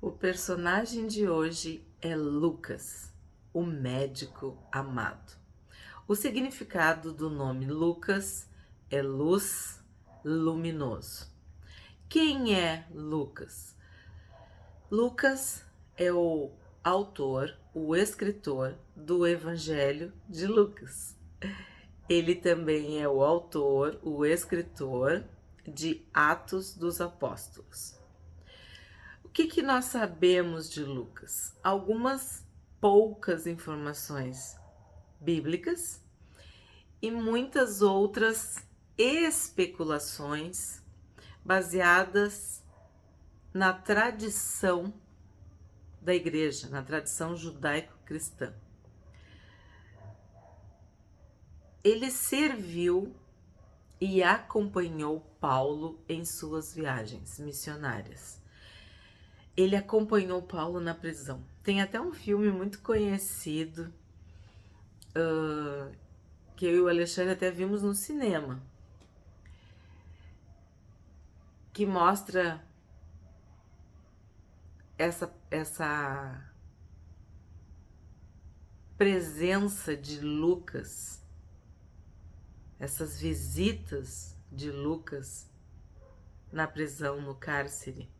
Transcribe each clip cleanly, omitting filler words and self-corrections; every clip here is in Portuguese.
O personagem de hoje é Lucas, o médico amado. O significado do nome Lucas é luz, luminoso. Quem é Lucas? Lucas é o autor, o escritor do Evangelho de Lucas. Ele também é o autor, o escritor de Atos dos Apóstolos. O que nós sabemos de Lucas? Algumas poucas informações bíblicas e muitas outras especulações baseadas na tradição da igreja, na tradição judaico-cristã. Ele serviu e acompanhou Paulo em suas viagens missionárias. Ele acompanhou Paulo na prisão. Tem até um filme muito conhecido que eu e o Alexandre até vimos no cinema, que mostra essa presença de Lucas, essas visitas de Lucas na prisão, no cárcere,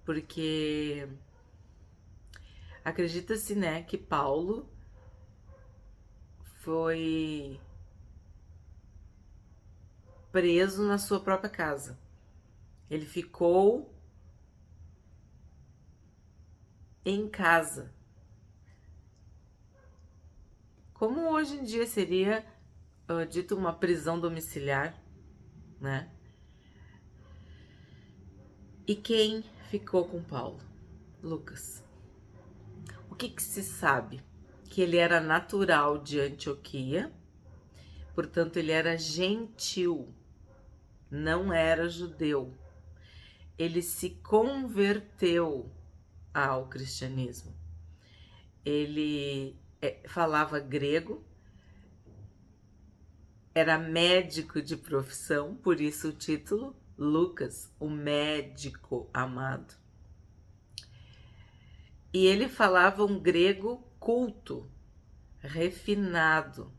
porque acredita-se, né, que Paulo foi preso na sua própria casa. Ele ficou em casa, como hoje em dia seria dito uma prisão domiciliar, né? E quem ficou com Paulo? Lucas. O que se sabe? Que ele era natural de Antioquia, portanto ele era gentil, não era judeu. Ele se converteu ao cristianismo. Ele falava grego, era médico de profissão, por isso o título, Lucas, o médico amado. E ele falava um grego culto, refinado,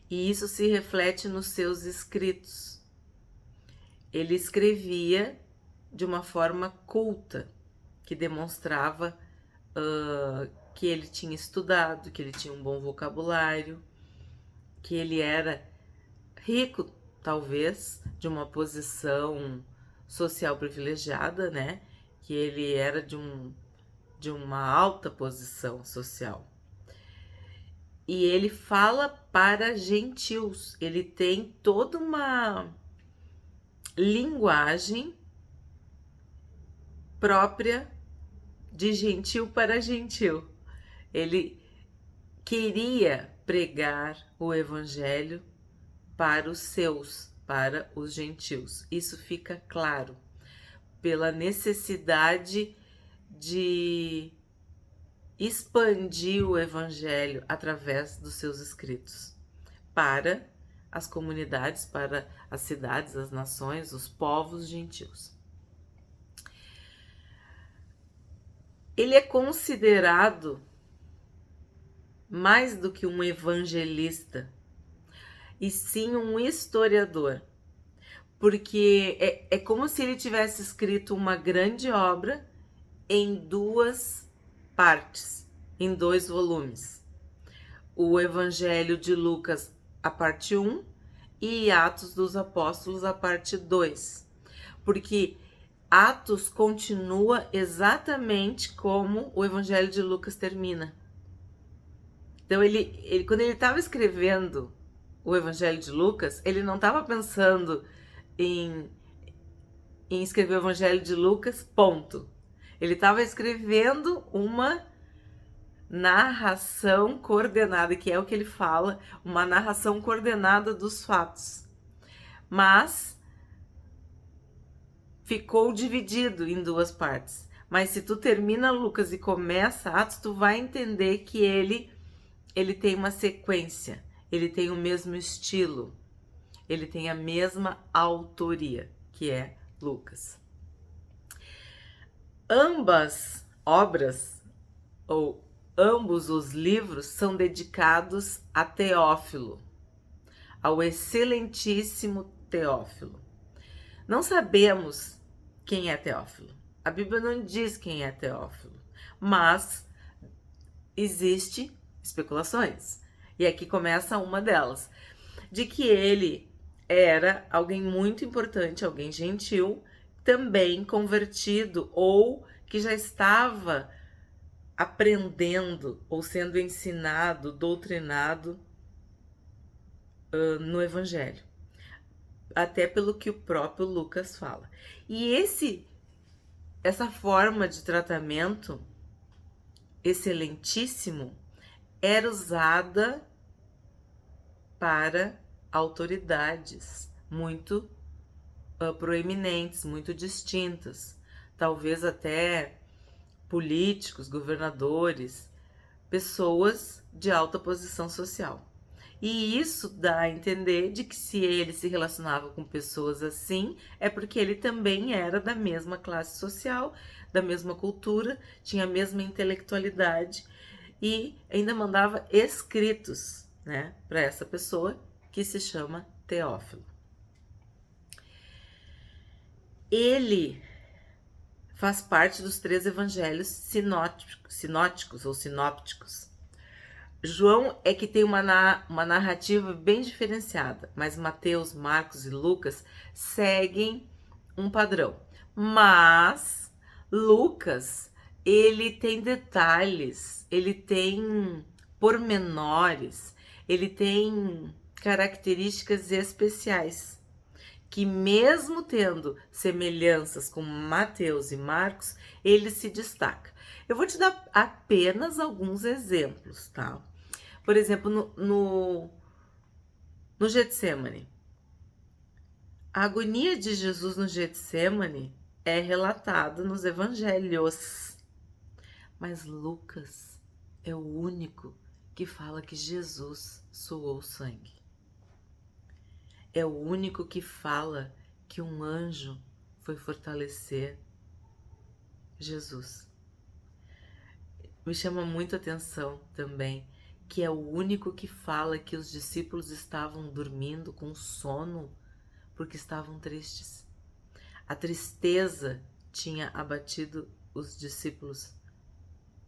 e isso se reflete nos seus escritos. Ele escrevia de uma forma culta, que demonstrava que ele tinha estudado, que ele tinha um bom vocabulário, que ele era rico, talvez, de uma posição social privilegiada, né? Que ele era de uma alta posição social. E ele fala para gentios, ele tem toda uma linguagem própria de gentil para gentil. Ele queria pregar o evangelho para os seus, para os gentios. Isso fica claro pela necessidade de expandir o evangelho através dos seus escritos para as comunidades, para as cidades, as nações, os povos gentios. Ele é considerado mais do que um evangelista, e sim um historiador, porque é como se ele tivesse escrito uma grande obra em duas partes, em 2 volumes. O Evangelho de Lucas, a parte 1, e Atos dos Apóstolos, a parte 2. Porque Atos continua exatamente como o Evangelho de Lucas termina. Então, quando ele estava escrevendo o Evangelho de Lucas, ele não estava pensando em escrever o Evangelho de Lucas, ponto. Ele estava escrevendo uma narração coordenada, que é o que ele fala, uma narração coordenada dos fatos. Mas ficou dividido em 2 partes. Mas se tu termina Lucas e começa Atos, tu vai entender que ele tem uma sequência, ele tem o mesmo estilo, ele tem a mesma autoria, que é Lucas. Ambas obras, ou ambos os livros, são dedicados a Teófilo, ao excelentíssimo Teófilo. Não sabemos quem é Teófilo. A Bíblia não diz quem é Teófilo, mas existem especulações. E aqui começa uma delas, de que ele era alguém muito importante, alguém gentil, também convertido ou que já estava aprendendo ou sendo ensinado, doutrinado no Evangelho. Até pelo que o próprio Lucas fala. E essa forma de tratamento excelentíssimo era usada para autoridades muito proeminentes, muito distintas, talvez até políticos, governadores, pessoas de alta posição social. E isso dá a entender de que se ele se relacionava com pessoas assim, é porque ele também era da mesma classe social, da mesma cultura, tinha a mesma intelectualidade e ainda mandava escritos, né, para essa pessoa que se chama Teófilo. Ele faz parte dos 3 evangelhos sinóticos ou sinópticos. João é que tem uma narrativa bem diferenciada, mas Mateus, Marcos e Lucas seguem um padrão. Mas Lucas, ele tem detalhes, ele tem pormenores, ele tem características especiais, que mesmo tendo semelhanças com Mateus e Marcos, ele se destaca. Eu vou te dar apenas alguns exemplos, tá? Por exemplo, no Getsemane. A agonia de Jesus no Getsemane é relatada nos evangelhos. Mas Lucas é o único que fala que Jesus suou sangue. É o único que fala que um anjo foi fortalecer Jesus. Me chama muito a atenção também que é o único que fala que os discípulos estavam dormindo com sono porque estavam tristes. A tristeza tinha abatido os discípulos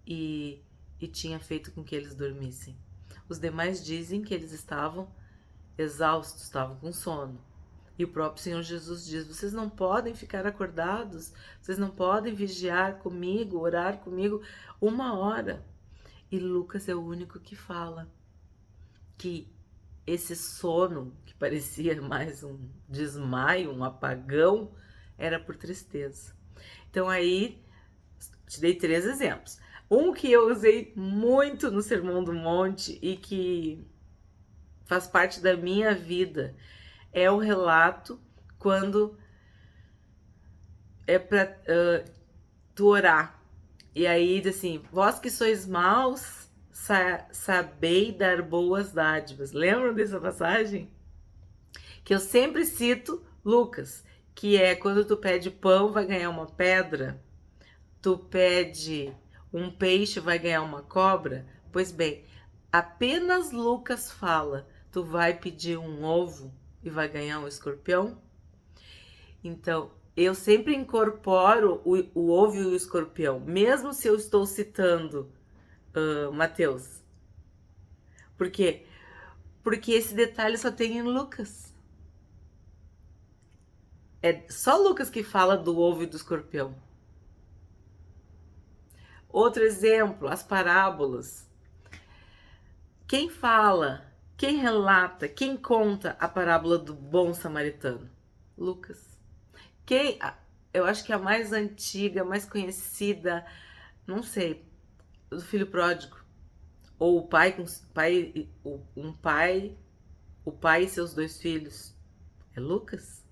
e tinha feito com que eles dormissem. Os demais dizem que eles estavam exaustos, estavam com sono. E o próprio Senhor Jesus diz: vocês não podem ficar acordados, vocês não podem vigiar comigo, orar comigo 1 hora. E Lucas é o único que fala que esse sono, que parecia mais um desmaio, um apagão, era por tristeza. Então aí, te dei 3 exemplos. Um que eu usei muito no Sermão do Monte e que faz parte da minha vida é o relato quando é para tu orar. E aí diz assim: vós que sois maus, sabei dar boas dádivas. Lembram dessa passagem? Que eu sempre cito Lucas, que é quando tu pede pão, vai ganhar uma pedra. Tu pede um peixe, vai ganhar uma cobra. Pois bem, apenas Lucas fala: tu vai pedir um ovo e vai ganhar um escorpião. Então, eu sempre incorporo o ovo e o escorpião, mesmo se eu estou citando Mateus. Por quê? Porque esse detalhe só tem em Lucas. É só Lucas que fala do ovo e do escorpião. Outro exemplo, as parábolas. Quem fala, quem relata, quem conta a parábola do bom samaritano? Lucas. Eu acho que a mais antiga, mais conhecida, não sei, do filho pródigo, ou o pai e seus 2 filhos, é Lucas.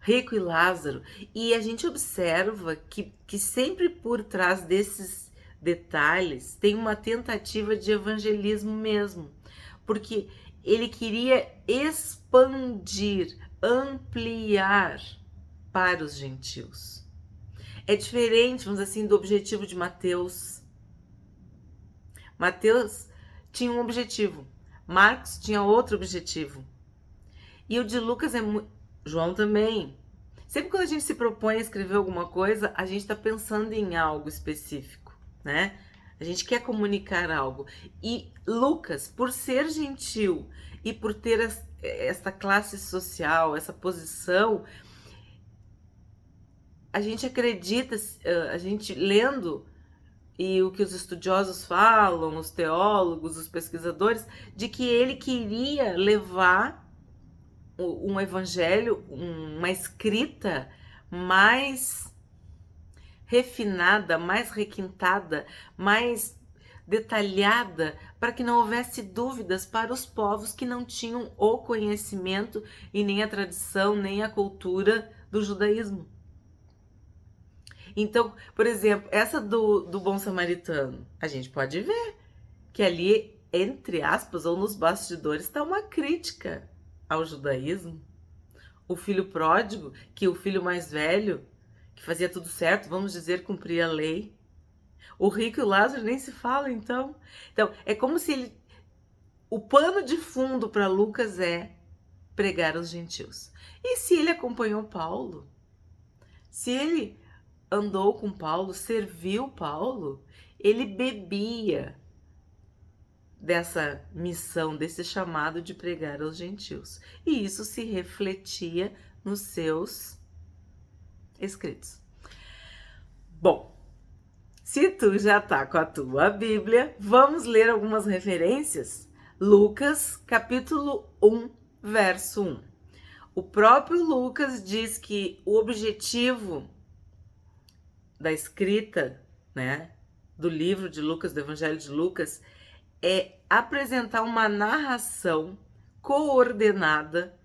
Rico e Lázaro. E a gente observa que sempre por trás desses detalhes tem uma tentativa de evangelismo mesmo, porque ele queria expandir, ampliar para os gentios. É diferente, vamos dizer assim, do objetivo de Mateus. Mateus tinha um objetivo, Marcos tinha outro objetivo. E o de Lucas João também. Sempre quando a gente se propõe a escrever alguma coisa, a gente está pensando em algo específico, né? A gente quer comunicar algo. E Lucas, por ser gentil e por ter essa classe social, essa posição, a gente acredita, a gente lendo, e o que os estudiosos falam, os teólogos, os pesquisadores, de que ele queria levar um evangelho, uma escrita mais refinada, mais requintada, mais detalhada, para que não houvesse dúvidas para os povos que não tinham o conhecimento e nem a tradição, nem a cultura do judaísmo. Então, por exemplo, essa do bom samaritano, a gente pode ver que ali, entre aspas, ou nos bastidores, está uma crítica ao judaísmo. O filho pródigo, que o filho mais velho, que fazia tudo certo, vamos dizer, cumpria a lei. O rico e o Lázaro nem se fala, então. Então, é como se o pano de fundo para Lucas é pregar aos gentios. E se ele acompanhou Paulo? Se ele andou com Paulo, serviu Paulo, ele bebia dessa missão, desse chamado de pregar aos gentios. E isso se refletia nos seus escritos. Bom, se tu já tá com a tua Bíblia, vamos ler algumas referências. Lucas, capítulo 1, verso 1. O próprio Lucas diz que o objetivo da escrita, né, do livro de Lucas, do Evangelho de Lucas, é apresentar uma narração coordenada,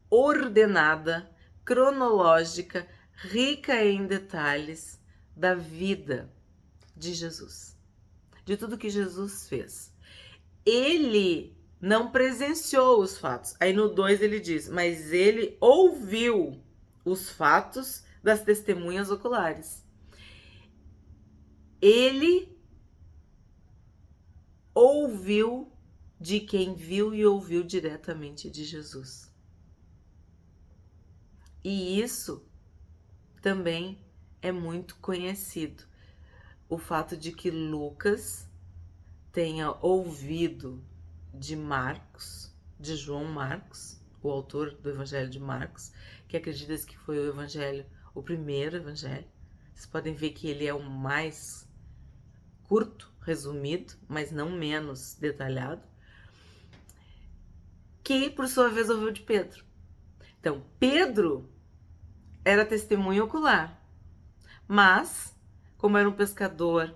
ordenada, cronológica, rica em detalhes da vida de Jesus, de tudo que Jesus fez. Ele não presenciou os fatos. Aí no 2 ele diz, mas ele ouviu os fatos das testemunhas oculares. Ele ouviu de quem viu e ouviu diretamente de Jesus. E isso também é muito conhecido. O fato de que Lucas tenha ouvido de Marcos, de João Marcos, o autor do Evangelho de Marcos, que acredita que foi o evangelho, o primeiro evangelho. Vocês podem ver que ele é o mais curto, resumido, mas não menos detalhado, que por sua vez ouviu de Pedro. Então, Pedro era testemunha ocular, mas, como era um pescador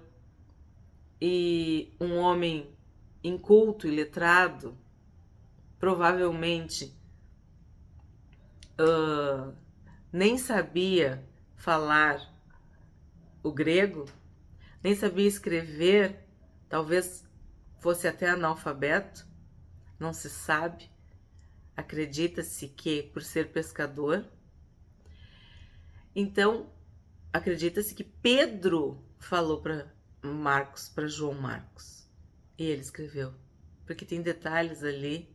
e um homem inculto e letrado, provavelmente nem sabia falar o grego, nem sabia escrever, talvez fosse até analfabeto, não se sabe. Acredita-se que por ser pescador. Então, acredita-se que Pedro falou para Marcos, para João Marcos, e ele escreveu, porque tem detalhes ali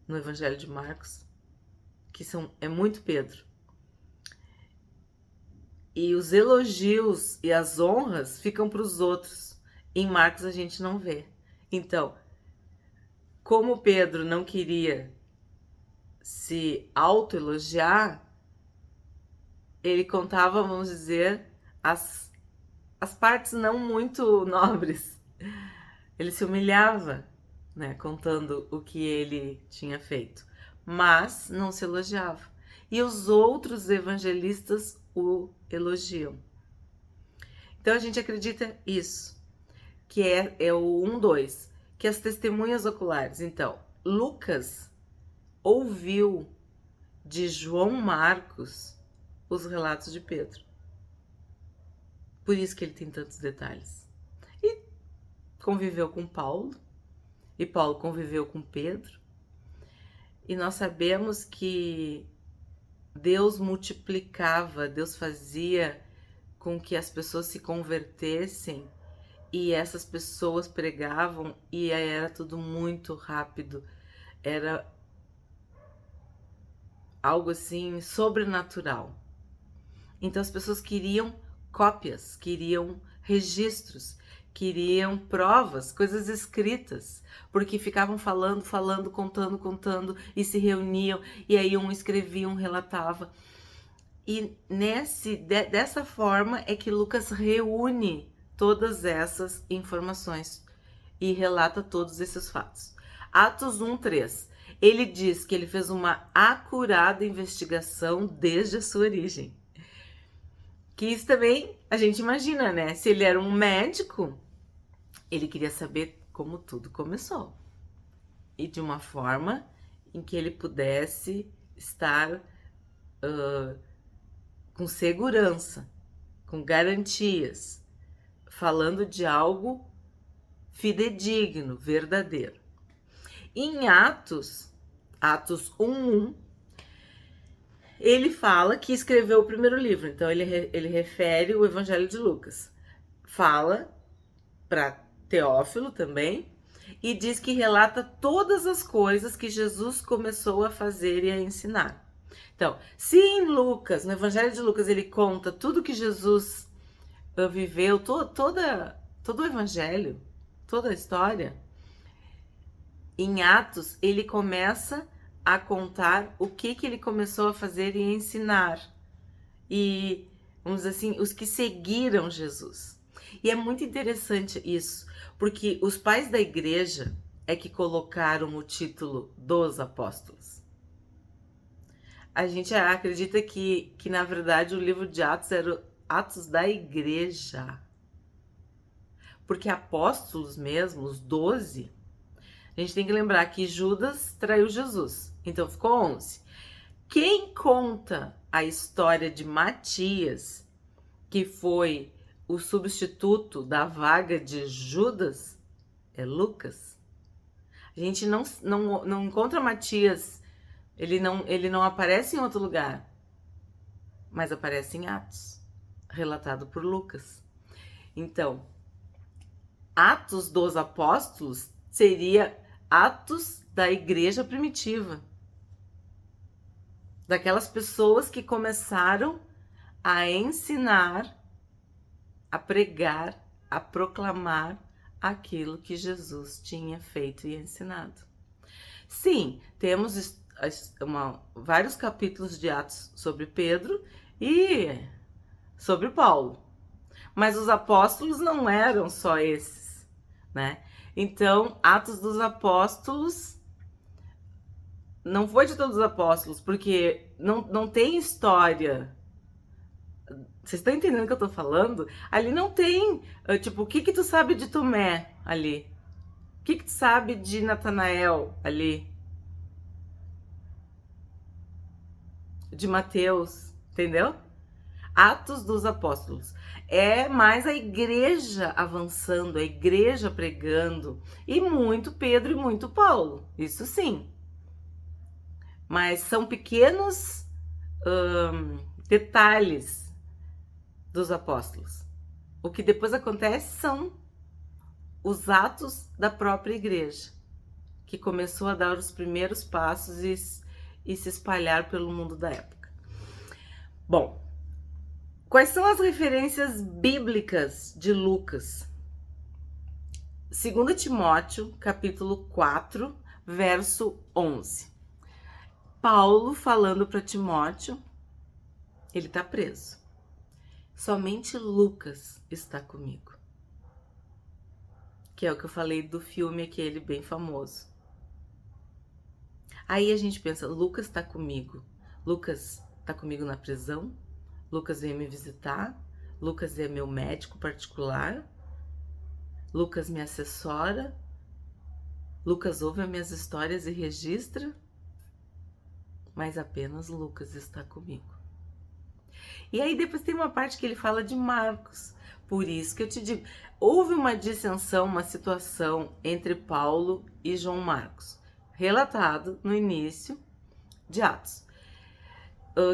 no Evangelho de Marcos que é muito Pedro. E os elogios e as honras ficam para os outros. Em Marcos a gente não vê. Então, como Pedro não queria se autoelogiar, ele contava, vamos dizer, as partes não muito nobres. Ele se humilhava, né, contando o que ele tinha feito, mas não se elogiava. E os outros evangelistas o elogiam. Então a gente acredita isso, que é o 1:2, que as testemunhas oculares. Então, Lucas ouviu de João Marcos os relatos de Pedro. Por isso que ele tem tantos detalhes. E conviveu com Paulo, e Paulo conviveu com Pedro. E nós sabemos que Deus multiplicava, Deus fazia com que as pessoas se convertessem e essas pessoas pregavam e era tudo muito rápido. Era algo assim sobrenatural. Então as pessoas queriam cópias, queriam registros, queriam provas, coisas escritas, porque ficavam falando, contando e se reuniam e aí um escrevia, um relatava. E dessa forma é que Lucas reúne todas essas informações e relata todos esses fatos. Atos 1:3. Ele diz que ele fez uma acurada investigação desde a sua origem. Que isso também a gente imagina, né? Se ele era um médico, ele queria saber como tudo começou. E de uma forma em que ele pudesse estar com segurança, com garantias, falando de algo fidedigno, verdadeiro. Em Atos 1:1, ele fala que escreveu o primeiro livro, então ele refere o Evangelho de Lucas. Fala para Teófilo também e diz que relata todas as coisas que Jesus começou a fazer e a ensinar. Então, se em Lucas, no Evangelho de Lucas, ele conta tudo que Jesus viveu, todo o Evangelho, toda a história, em Atos ele começa a contar o que ele começou a fazer e ensinar. E, vamos dizer assim, os que seguiram Jesus. E é muito interessante isso, porque os pais da igreja é que colocaram o título dos apóstolos. A gente acredita que na verdade, o livro de Atos era Atos da igreja. Porque apóstolos mesmo, os 12, a gente tem que lembrar que Judas traiu Jesus, então ficou 11. Quem conta a história de Matias, que foi o substituto da vaga de Judas, é Lucas. A gente não encontra Matias, ele não aparece em outro lugar, mas aparece em Atos, relatado por Lucas. Então, Atos dos Apóstolos seria Atos da igreja primitiva, daquelas pessoas que começaram a ensinar, a pregar, a proclamar aquilo que Jesus tinha feito e ensinado. Sim, temos vários capítulos de Atos sobre Pedro e sobre Paulo, mas os apóstolos não eram só esses, né? Então, Atos dos Apóstolos não foi de todos os apóstolos, porque não tem história. Vocês estão entendendo o que eu tô falando? Ali não tem, tipo, o que tu sabe de Tomé ali? O que tu sabe de Natanael ali? De Mateus, entendeu? Atos dos Apóstolos. É mais a igreja avançando, a igreja pregando, e muito Pedro e muito Paulo, isso sim. Mas são pequenos detalhes dos apóstolos. O que depois acontece são os atos da própria igreja, que começou a dar os primeiros passos e se espalhar pelo mundo da época. Bom, quais são as referências bíblicas de Lucas? 2 Timóteo, capítulo 4, verso 11. Paulo falando para Timóteo, ele está preso. Somente Lucas está comigo. Que é o que eu falei do filme aquele bem famoso. Aí a gente pensa, Lucas está comigo. Lucas está comigo na prisão. Lucas veio me visitar. Lucas é meu médico particular. Lucas me assessora. Lucas ouve as minhas histórias e registra. Mas apenas Lucas está comigo. E aí depois tem uma parte que ele fala de Marcos. Por isso que eu te digo, houve uma dissensão, uma situação entre Paulo e João Marcos, relatado no início de Atos.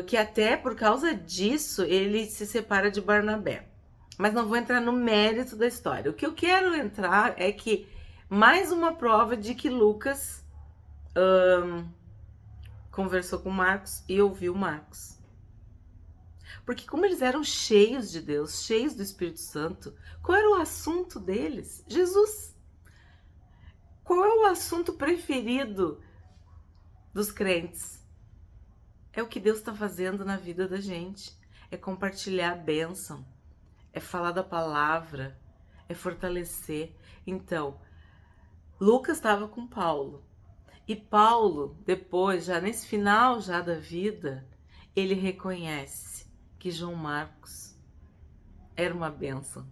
que até por causa disso ele se separa de Barnabé. Mas não vou entrar no mérito da história. O que eu quero entrar é que mais uma prova de que Lucas conversou com Marcos e ouviu Marcos. Porque como eles eram cheios de Deus, cheios do Espírito Santo, qual era o assunto deles? Jesus. Qual é o assunto preferido dos crentes? É o que Deus está fazendo na vida da gente. É compartilhar a bênção. É falar da palavra. É fortalecer. Então, Lucas estava com Paulo. E Paulo, depois, já nesse final já da vida, ele reconhece que João Marcos era uma bênção.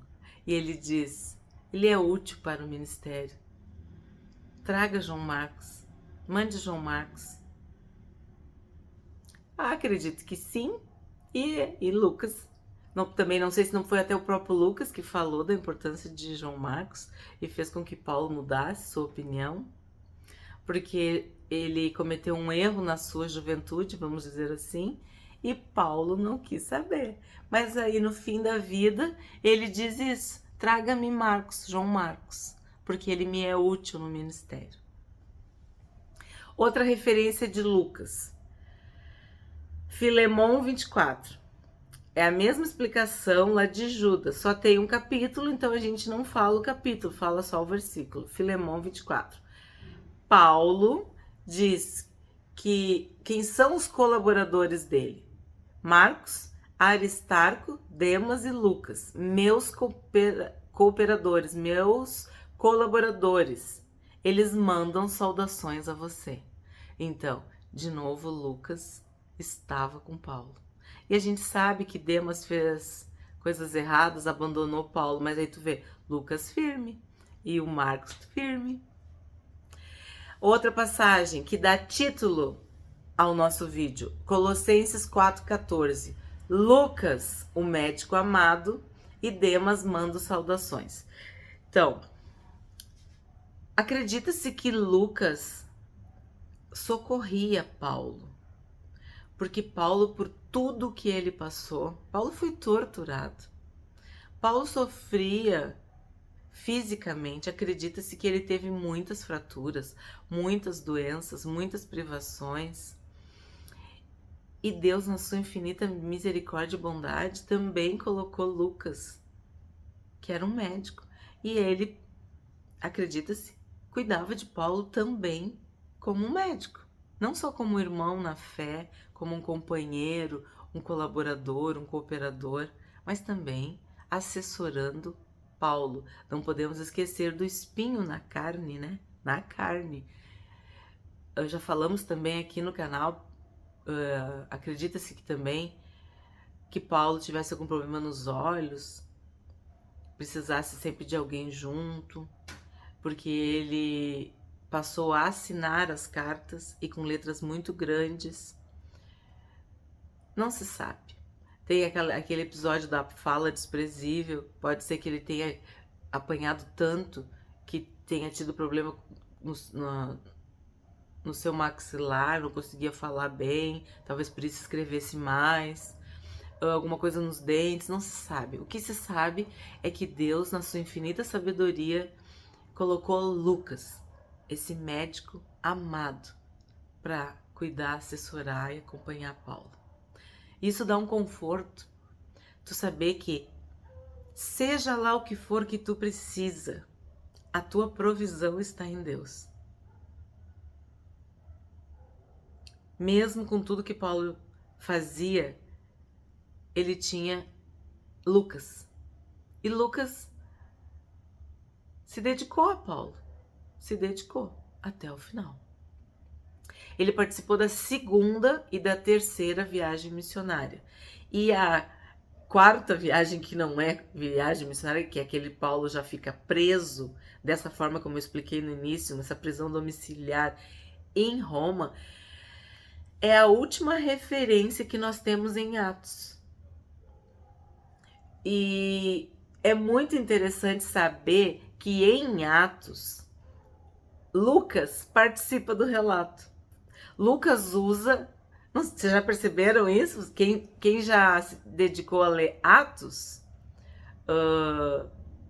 E ele diz, ele é útil para o ministério. Traga João Marcos, mande João Marcos. Acredito que sim. E Lucas, também não sei se não foi até o próprio Lucas que falou da importância de João Marcos e fez com que Paulo mudasse sua opinião, porque ele cometeu um erro na sua juventude, vamos dizer assim, e Paulo não quis saber. Mas aí no fim da vida ele diz isso, traga-me Marcos, João Marcos, porque ele me é útil no ministério. Outra referência de Lucas, Filemão 24. É a mesma explicação lá de Judas, só tem um capítulo, então a gente não fala o capítulo, fala só o versículo. Filemão 24. Paulo diz que quem são os colaboradores dele? Marcos, Aristarco, Demas e Lucas, meus cooperadores, meus colaboradores. Eles mandam saudações a você. Então, de novo, Lucas estava com Paulo. E a gente sabe que Demas fez coisas erradas, abandonou Paulo, mas aí tu vê Lucas firme e o Marcos firme. Outra passagem que dá título ao nosso vídeo, Colossenses 4,14. Lucas, o médico amado, e Demas manda saudações. Então, acredita-se que Lucas socorria Paulo, porque Paulo, por tudo que ele passou, Paulo foi torturado. Paulo sofria fisicamente, acredita-se que ele teve muitas fraturas, muitas doenças, muitas privações. E Deus, na sua infinita misericórdia e bondade, também colocou Lucas, que era um médico. E ele, acredita-se, cuidava de Paulo também como um médico. Não só como irmão na fé, como um companheiro, um colaborador, um cooperador, mas também assessorando Paulo. Não podemos esquecer do espinho na carne, né? Na carne. Já falamos também aqui no canal, acredita-se que também que Paulo tivesse algum problema nos olhos, precisasse sempre de alguém junto, porque ele passou a assinar as cartas e com letras muito grandes. Não se sabe. Tem aquele episódio da fala desprezível, pode ser que ele tenha apanhado tanto que tenha tido problema no seu maxilar, não conseguia falar bem, talvez por isso escrevesse mais, alguma coisa nos dentes, não se sabe. O que se sabe é que Deus, na sua infinita sabedoria, colocou Lucas, esse médico amado, para cuidar, assessorar e acompanhar Paulo. Isso dá um conforto, tu saber que, seja lá o que for que tu precisa, a tua provisão está em Deus. Mesmo com tudo que Paulo fazia, ele tinha Lucas. E Lucas se dedicou a Paulo, se dedicou até o final. Ele participou da segunda e da terceira viagem missionária. E a quarta viagem, que não é viagem missionária, que é aquele Paulo já fica preso, dessa forma como eu expliquei no início, nessa prisão domiciliar em Roma, é a última referência que nós temos em Atos. E é muito interessante saber que em Atos, Lucas participa do relato. Lucas usa Vocês já perceberam isso? Quem já se dedicou a ler Atos,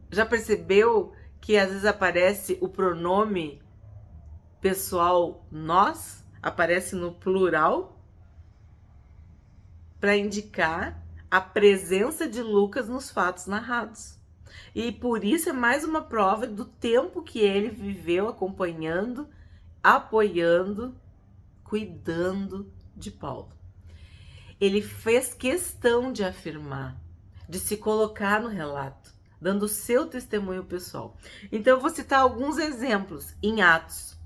já percebeu que às vezes aparece o pronome pessoal nós, aparece no plural, para indicar a presença de Lucas nos fatos narrados. E por isso é mais uma prova do tempo que ele viveu acompanhando, apoiando, cuidando de Paulo. Ele fez questão de afirmar, de se colocar no relato, dando o seu testemunho pessoal. Então eu vou citar alguns exemplos em Atos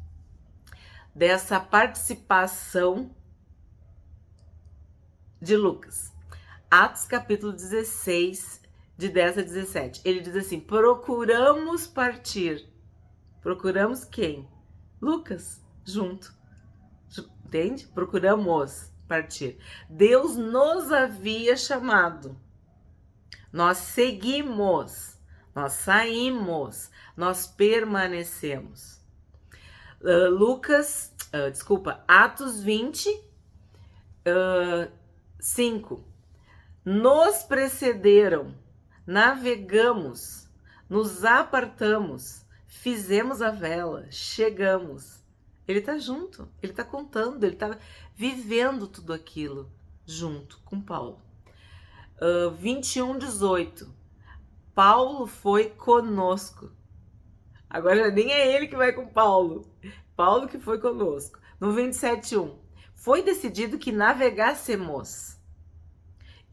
dessa participação de Lucas. Atos capítulo 16, de 10 a 17. Ele diz assim: procuramos partir. Procuramos quem? Lucas, junto. Entende? Procuramos partir. Deus nos havia chamado. Nós seguimos. Nós saímos. Nós permanecemos. Atos 20, 5. Nos precederam, navegamos, nos apartamos, fizemos a vela, chegamos. Ele tá junto, ele tá contando, ele tá vivendo tudo aquilo junto com Paulo. 21, 18. Paulo foi conosco. Agora nem é ele que vai com Paulo. Paulo que foi conosco. No 27, 1. Foi decidido que navegássemos.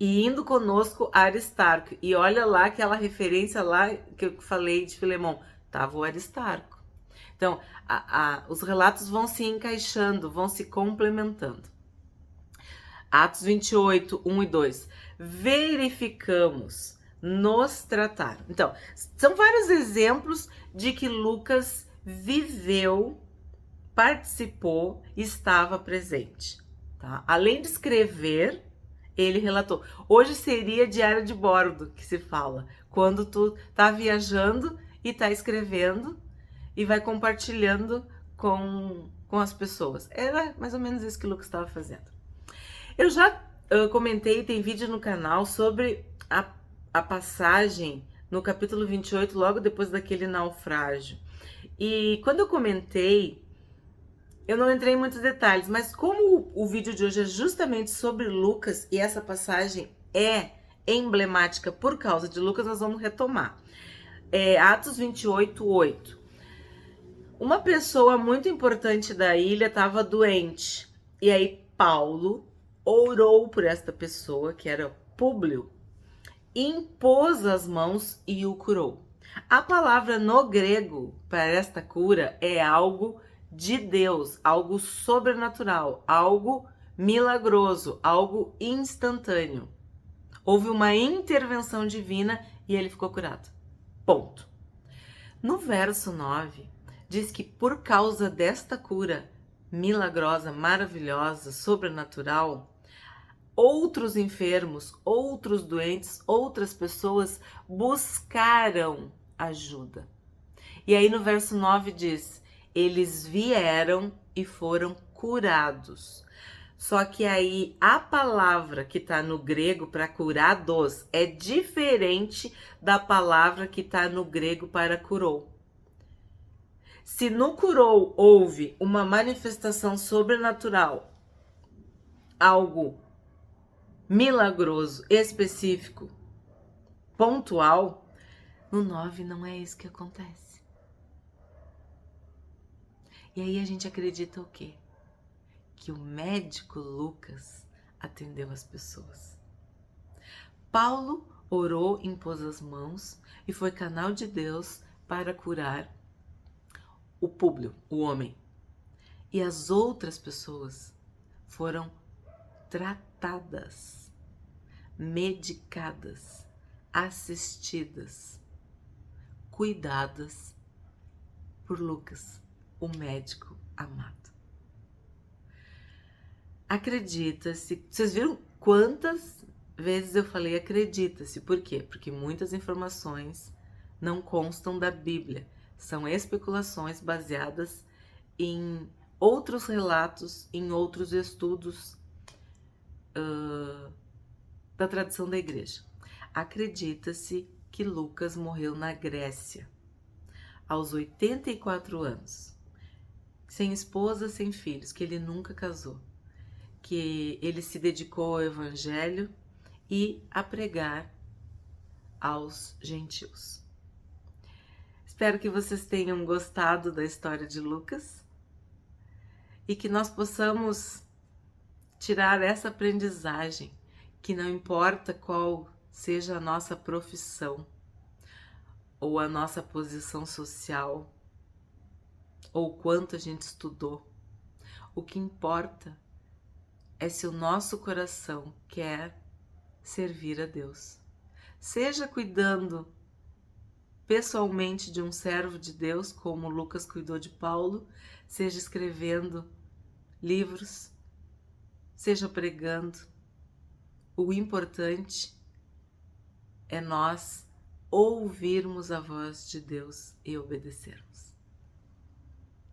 E indo conosco Aristarco. E olha lá aquela referência lá que eu falei de Filemão. Tava o Aristarco. Então, os relatos vão se encaixando, vão se complementando. Atos 28, 1 e 2. Verificamos, nos tratar. Então, são vários exemplos de que Lucas viveu, participou, estava presente. Tá? Além de escrever, ele relatou. Hoje seria diário de bordo que se fala. Quando tu tá viajando e tá escrevendo e vai compartilhando com as pessoas. Era mais ou menos isso que o Lucas estava fazendo. Eu já comentei, tem vídeo no canal sobre a passagem no capítulo 28, logo depois daquele naufrágio. E quando eu comentei, eu não entrei em muitos detalhes, mas como o vídeo de hoje é justamente sobre Lucas e essa passagem é emblemática por causa de Lucas, nós vamos retomar. Atos 28, 8. Uma pessoa muito importante da ilha estava doente. E aí Paulo orou por esta pessoa, que era Públio, impôs as mãos e o curou. A palavra no grego para esta cura é algo de Deus, algo sobrenatural, algo milagroso, algo instantâneo. Houve uma intervenção divina e ele ficou curado. Ponto. No verso 9, diz que por causa desta cura milagrosa, maravilhosa, sobrenatural, outros enfermos, outros doentes, outras pessoas buscaram ajuda. E aí no verso 9 diz: eles vieram e foram curados. Só que aí a palavra que está no grego para curados é diferente da palavra que está no grego para curou. Se no curou houve uma manifestação sobrenatural, algo milagroso, específico, pontual, no 9 não é isso que acontece. E aí a gente acredita o quê? Que o médico Lucas atendeu as pessoas. Paulo orou, impôs as mãos e foi canal de Deus para curar o Públio, o homem. E as outras pessoas foram tratadas, medicadas, assistidas, cuidadas por Lucas, o médico amado. Acredita-se. Vocês viram quantas vezes eu falei acredita-se? Por quê? Porque muitas informações não constam da Bíblia. São especulações baseadas em outros relatos, em outros estudos da tradição da igreja. Acredita-se que Lucas morreu na Grécia, aos 84 anos, sem esposa, sem filhos, que ele nunca casou, que ele se dedicou ao evangelho e a pregar aos gentios. Espero que vocês tenham gostado da história de Lucas e que nós possamos tirar essa aprendizagem, que não importa qual seja a nossa profissão ou a nossa posição social ou quanto a gente estudou, o que importa é se o nosso coração quer servir a Deus. Seja cuidando pessoalmente de um servo de Deus, como Lucas cuidou de Paulo, seja escrevendo livros, seja pregando. O importante é nós ouvirmos a voz de Deus e obedecermos.